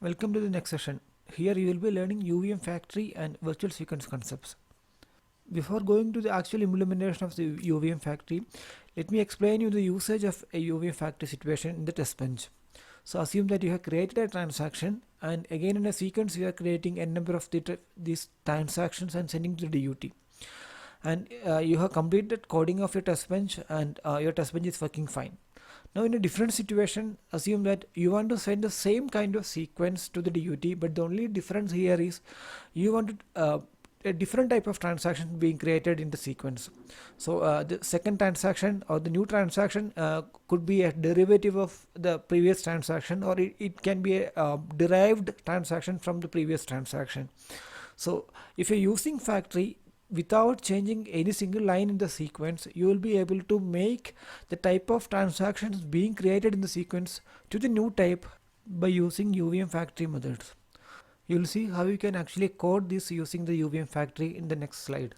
Welcome to the next session. Here you will be learning UVM factory and virtual sequence concepts. Before going to the actual implementation of the UVM factory, let me explain you the usage of a UVM factory situation in the test bench. So assume that you have created a transaction, and again in a sequence you are creating a number of these transactions and sending to the DUT. And you have completed coding of your test bench, and your test bench is working fine. Now in a different situation, assume that you want to send the same kind of sequence to the DUT, but the only difference here is you want a different type of transaction being created in the sequence. So the second transaction or the new transaction could be a derivative of the previous transaction, or it can be a derived transaction from the previous transaction. So if you're using factory without changing any single line in the sequence, you will be able to make the type of transactions being created in the sequence to the new type by using UVM factory methods. You will see how you can actually code this using the UVM factory in the next slide.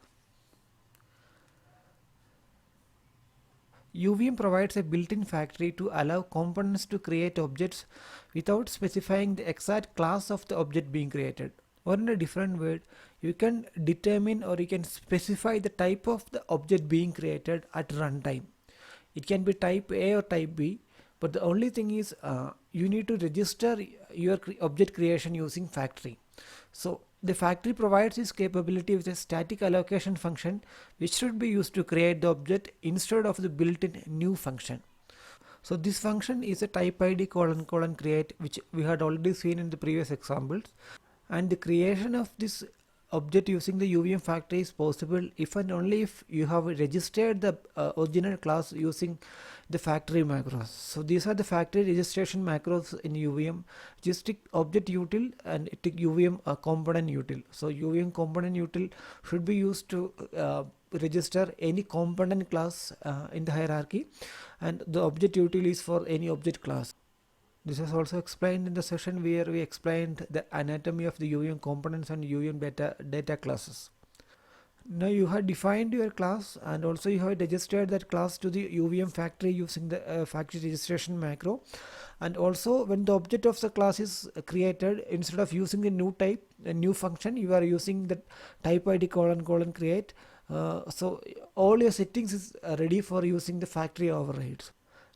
UVM provides a built-in factory to allow components to create objects without specifying the exact class of the object being created. Or in a different word, you can determine or you can specify the type of the object being created at runtime. It can be type A or type B, but the only thing is you need to register your object creation using factory. So the factory provides this capability with a static allocation function, which should be used to create the object instead of the built-in new function. So this function is a type ID : create, which we had already seen in the previous examples. And the creation of this object using the UVM factory is possible if and only if you have registered the original class using the factory macros. So these are the factory registration macros in UVM. Just tick object util and tick UVM component util. So UVM component util should be used to register any component class in the hierarchy, and the object util is for any object class. This is also explained in the session where we explained the anatomy of the UVM components and UVM data classes. Now you have defined your class, and also you have registered that class to the UVM factory using the factory registration macro. And also when the object of the class is created, instead of using the new type, a new function, you are using the type ID : create. So all your settings is ready for using the factory overrides.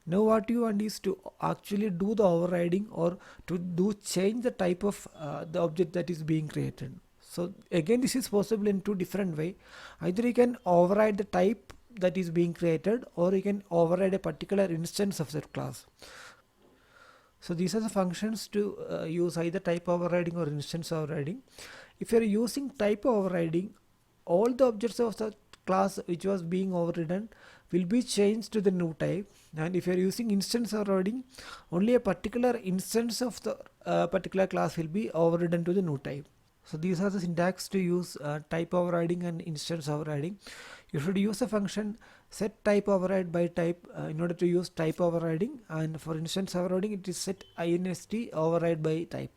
Now what you want is to actually do the overriding or to change the type of the object that is being created. So again, this is possible in two different ways. Either you can override the type that is being created, or you can override a particular instance of that class. So these are the functions to use either type overriding or instance overriding. If you are using type overriding, all the objects of the class which was being overridden will be changed to the new type. And if you are using instance overriding, only a particular instance of the particular class will be overridden to the new type. So these are the syntax to use type overriding and instance overriding. You should use a function set type override by type in order to use type overriding, and for instance overriding it is set inst override by type.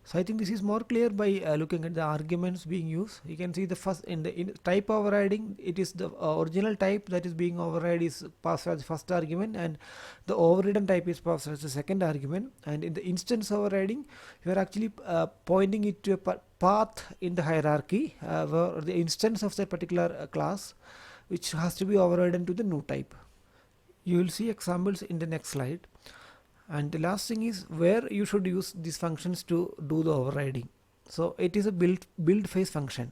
So I think this is more clear by looking at the arguments being used. You can see the first in the type overriding, it is the original type that is being override is passed as the first argument, and the overridden type is passed as the second argument. And in the instance overriding, you are actually pointing it to a path in the hierarchy where the instance of that particular class, which has to be overridden to the new type. You will see examples in the next slide. And the last thing is where you should use these functions to do the overriding. So it is a build phase function.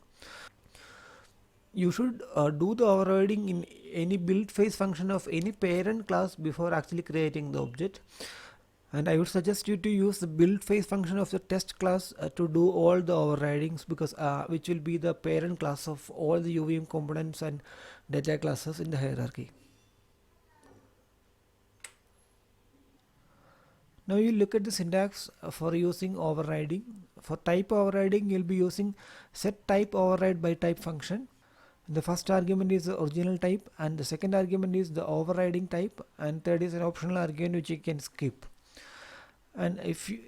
You should do the overriding in any build phase function of any parent class before actually creating the object. And I would suggest you to use the build phase function of the test class to do all the overridings, because which will be the parent class of all the UVM components and data classes in the hierarchy. Now you look at the syntax for using overriding. For type overriding, you'll be using set type override by type function. The first argument is the original type, and the second argument is the overriding type, and third is an optional argument which you can skip. And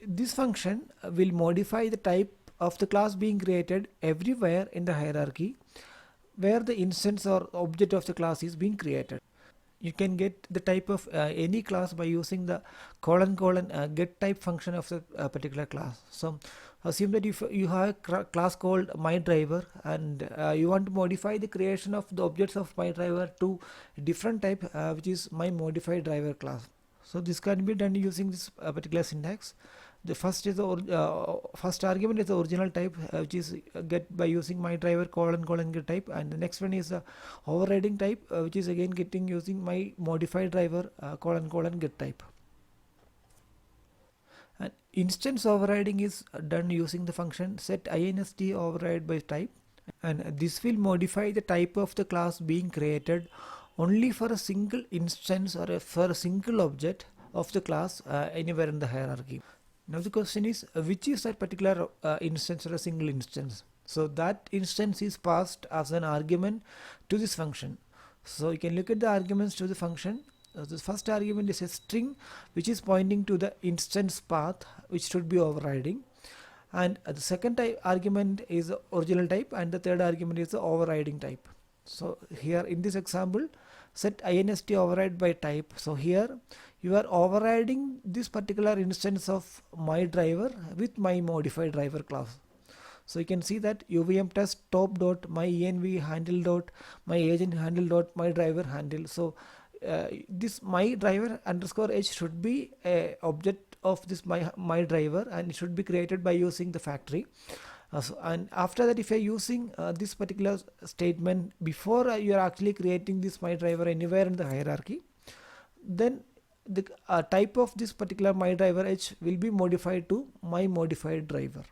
this function will modify the type of the class being created everywhere in the hierarchy where the instance or object of the class is being created. you can get the type of any class by using the colon get type function of the particular class. So assume that if you have a class called my driver, and you want to modify the creation of the objects of my driver to a different type, which is my modified driver class. So this can be done using this particular syntax. The first is the first argument is the original type, which is get by using my driver colon get type, and the next one is the overriding type, which is again getting using my modified driver colon get type. And instance overriding is done using the function set inst override by type, and this will modify the type of the class being created only for a single instance or for a single object of the class anywhere in the hierarchy. Now the question is, which is that particular instance or a single instance? So that instance is passed as an argument to this function. So you can look at the arguments to the function. The first argument is a string which is pointing to the instance path which should be overriding, and the second type argument is the original type, and the third argument is the overriding type. So here in this example, set inst override by type. So here you are overriding this particular instance of my driver with my modified driver class. So you can see that UVM test top dot my env handle dot my agent handle dot my driver handle. So this my driver underscore h should be a object of this my driver, and it should be created by using the factory. And after that, if you're using this particular statement before you are actually creating this my driver anywhere in the hierarchy, then the type of this particular my driver h will be modified to my modified driver.